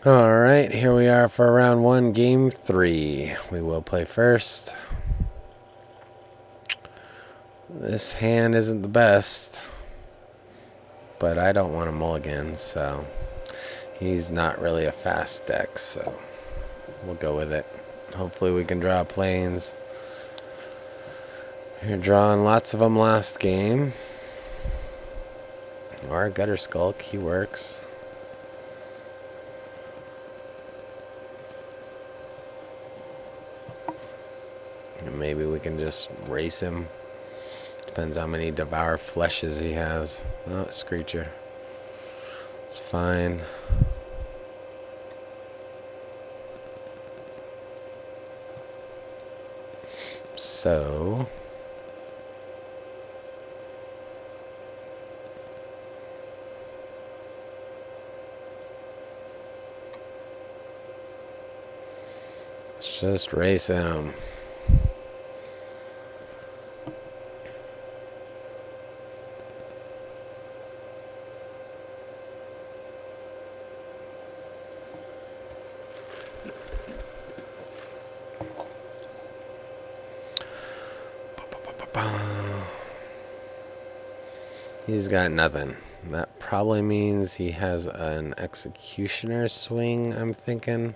Alright, here we are for round 1, game 3. We will play first. This hand isn't the best, but I don't want a mulligan, so he's not really a fast deck, so we'll go with it. Hopefully we can draw planes. You're drawing lots of them last game. Or Gutter Skulk, he works. Maybe we can just race him. Depends how many Devour Fleshes he has. Oh, Screecher. It's fine. So... let's just race him. He's got nothing. That probably means he has an Executioner swing, I'm thinking.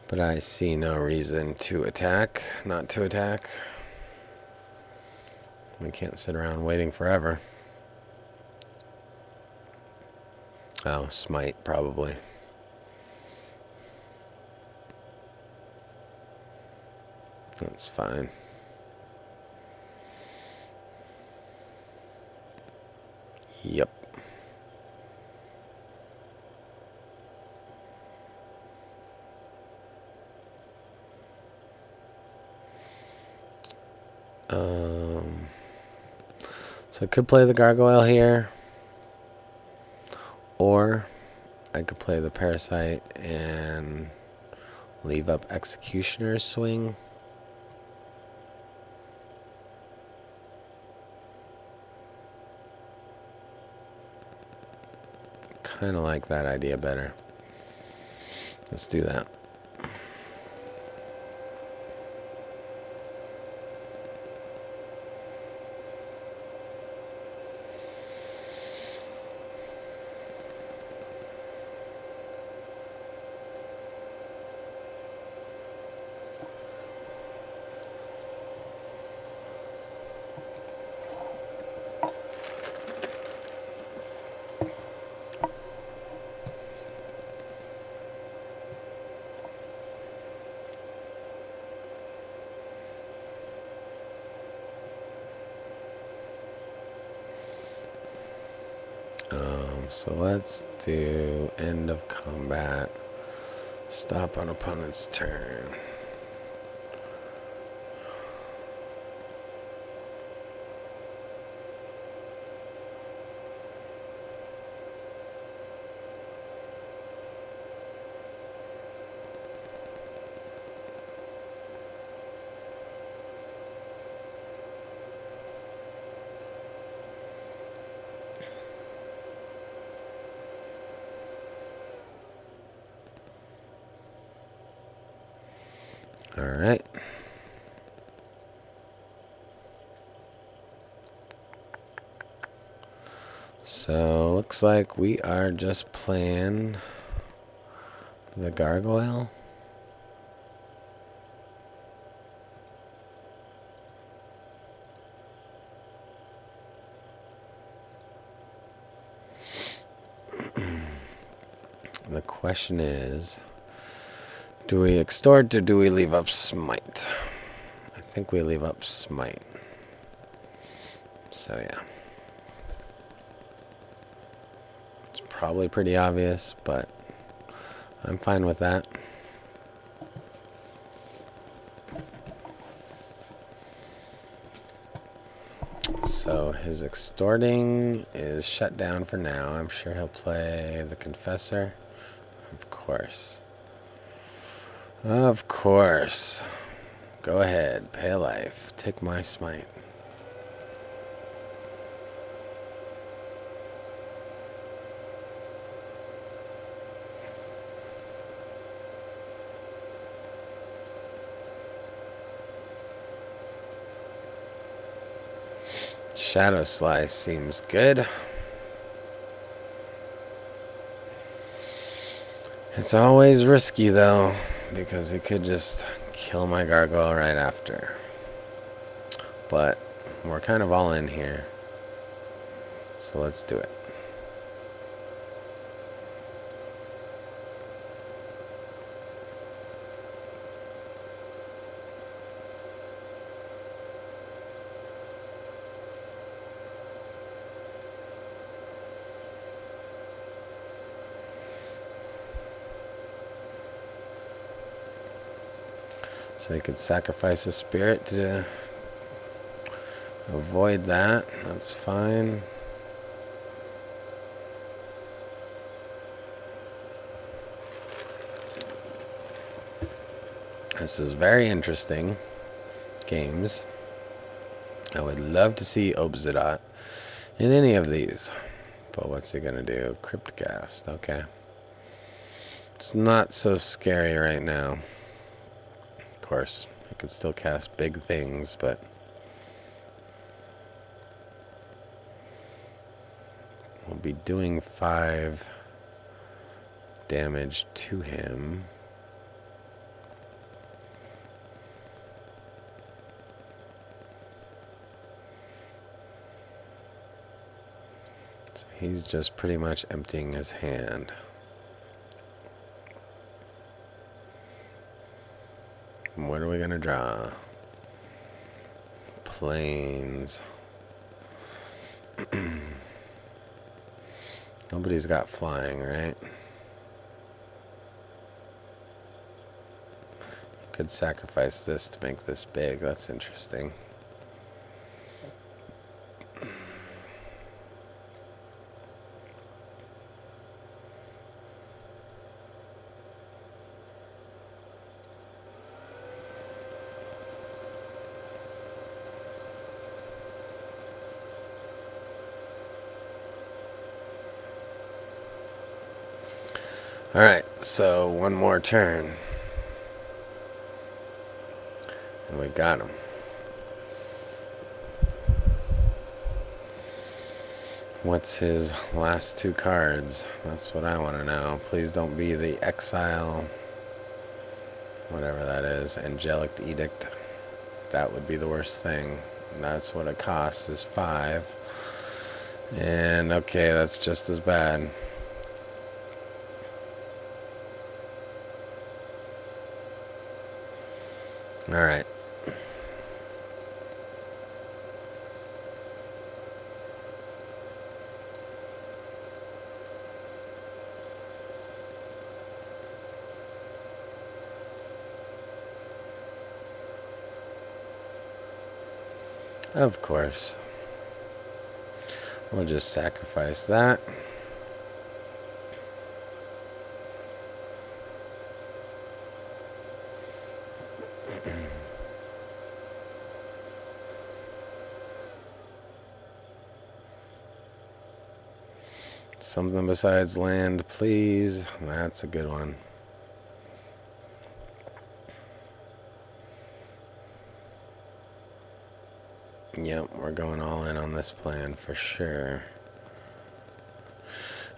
But I see no reason to attack, not to attack. We can't sit around waiting forever. Oh, Smite, probably. That's fine. Yep. So I could play the Gargoyle here. Or I could play the Parasite and leave up Executioner's swing. Kind of like that idea better. Let's do that. So let's do end of combat. Stop on opponent's turn. All right. So looks like we are just playing the Gargoyle. The question is, do we extort or do we leave up Smite? I think we leave up Smite. So yeah. It's probably pretty obvious, but I'm fine with that. So his extorting is shut down for now. I'm sure he'll play the Confessor. Of course. Of course. Go ahead. Pay a life. Take my smite. Shadow Slice seems good. It's always risky though, because he could just kill my gargoyle right after. But we're kind of all in here, so let's do it. So he could sacrifice a spirit to avoid that. That's fine. This is very interesting games. I would love to see Obzidot in any of these. But what's he going to do? Cryptcast. Okay. It's not so scary right now. Of course, I could still cast big things, but we'll be doing 5 damage to him. So he's just pretty much emptying his hand. What are we gonna draw? Planes. Nobody's got flying, right? Could sacrifice this to make this big. That's interesting. Alright, so one more turn. And we got him. What's his last 2 cards? That's what I want to know. Please don't be the Exile, whatever that is, Angelic Edict. That would be the worst thing. That's what it costs, is 5. And okay, that's just as bad. Alright. Of course. We'll just sacrifice that. Something besides land, please. That's a good one. Yep, we're going all in on this plan for sure.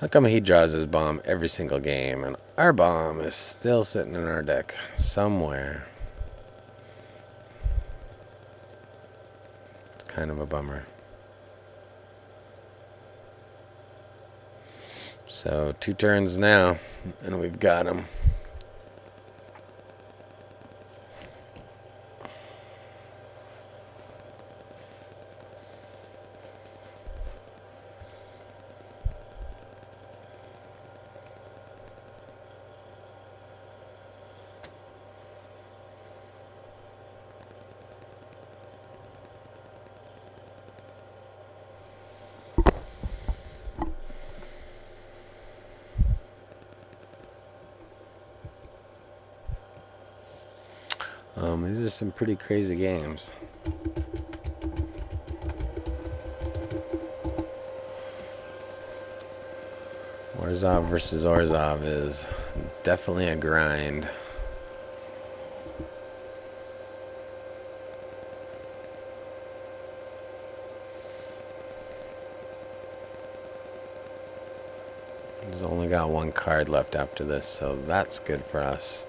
How come he draws his bomb every single game and our bomb is still sitting in our deck somewhere? It's kind of a bummer. So 2 turns now, and we've got him. These are some pretty crazy games. Orzhov versus Orzhov is definitely a grind. He's only got one card left after this, so that's good for us.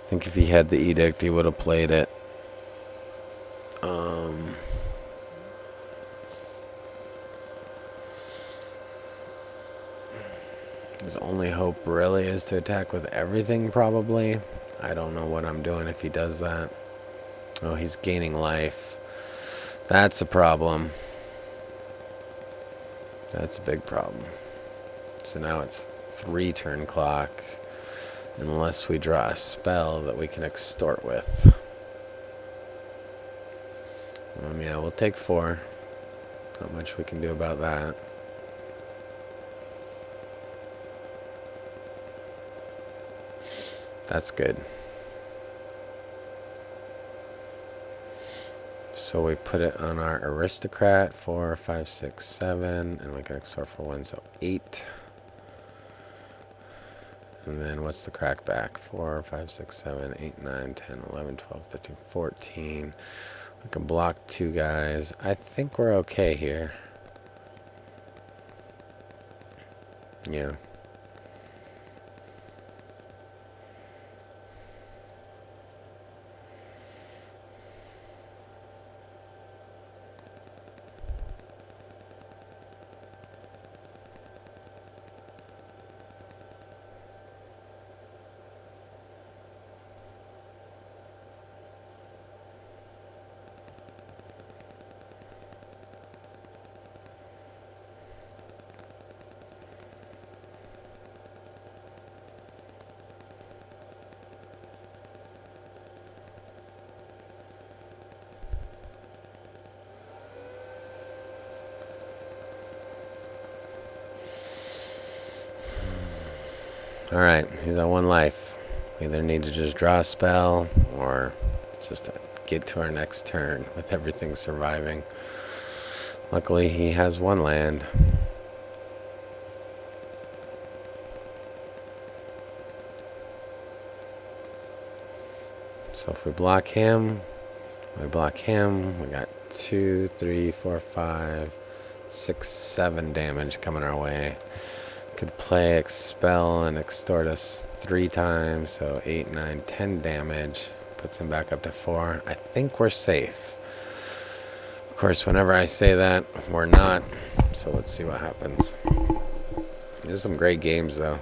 I think if he had the edict, he would have played it. His only hope really is to attack with everything, probably. I don't know what I'm doing if he does that. Oh, he's gaining life. That's a problem. That's a big problem. So now it's 3 turn clock. Unless we draw a spell that we can extort with. Yeah, we'll take 4. Not much we can do about that. That's good. So we put it on our aristocrat, 4, 5, 6, 7, and we can extort for 1, so 8. And then what's the crackback? 4, 5, 6, 7, 8, 9, 10, 11, 12, 13, 14. We can block 2 guys. I think we're okay here. Yeah. Alright, he's on 1 life. We either need to just draw a spell or just get to our next turn with everything surviving. Luckily, he has 1 land. So if we block him, we got 2, 3, 4, 5, 6, 7 damage coming our way. Could play expel and extort us 3 times, so 8, 9, 10 damage. Puts him back up to 4. I think we're safe. Of course, whenever I say that, we're not. So let's see what happens. There's some great games, though.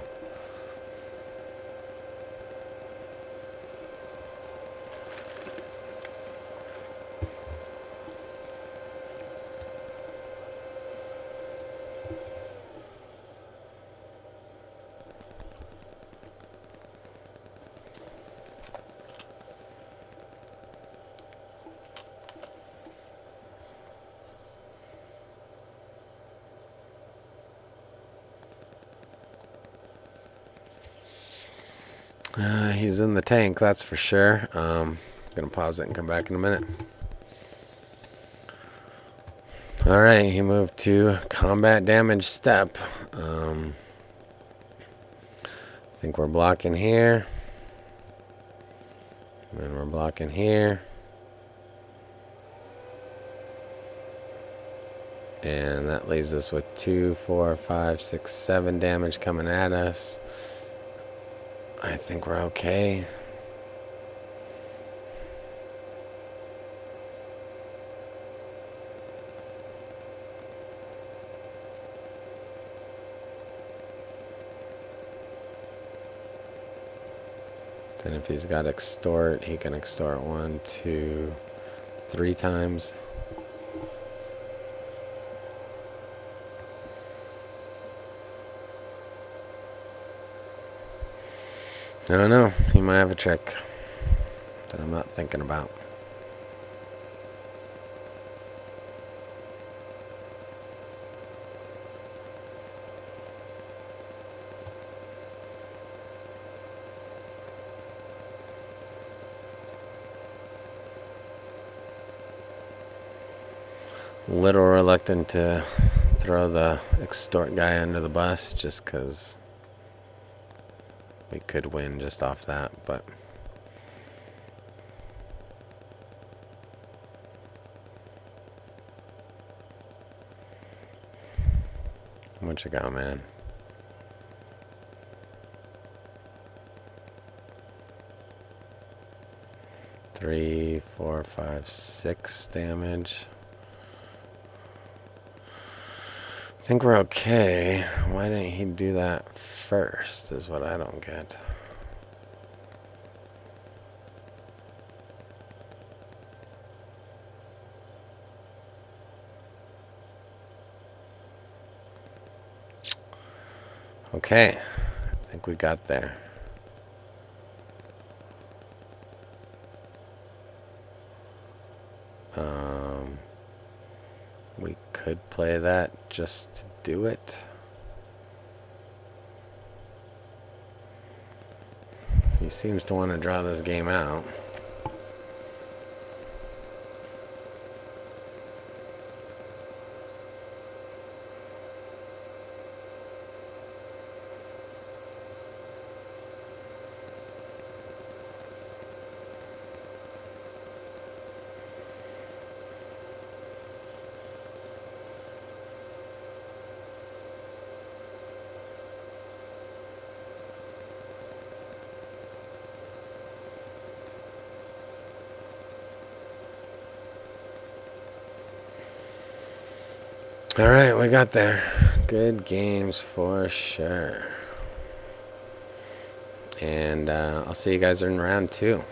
He's in the tank, that's for sure. Gonna pause it and come back in a minute. Alright, he moved to combat damage step. I think we're blocking here. And we're blocking here. And that leaves us with 2, 4, 5, 6, 7 damage coming at us. I think we're okay. Then if he's got extort, he can extort 1, 2, 3 times. I don't know. He might have a trick that I'm not thinking about. Little reluctant to throw the extort guy under the bus just because we could win just off that, but what you got, man? Three, 4, 5, 6 damage. I think we're okay. Why didn't he do that first is what I don't get. Okay, I think we got there. We could play that just to do it. He seems to want to draw this game out. Alright, we got there. Good games for sure. And I'll see you guys in round 2.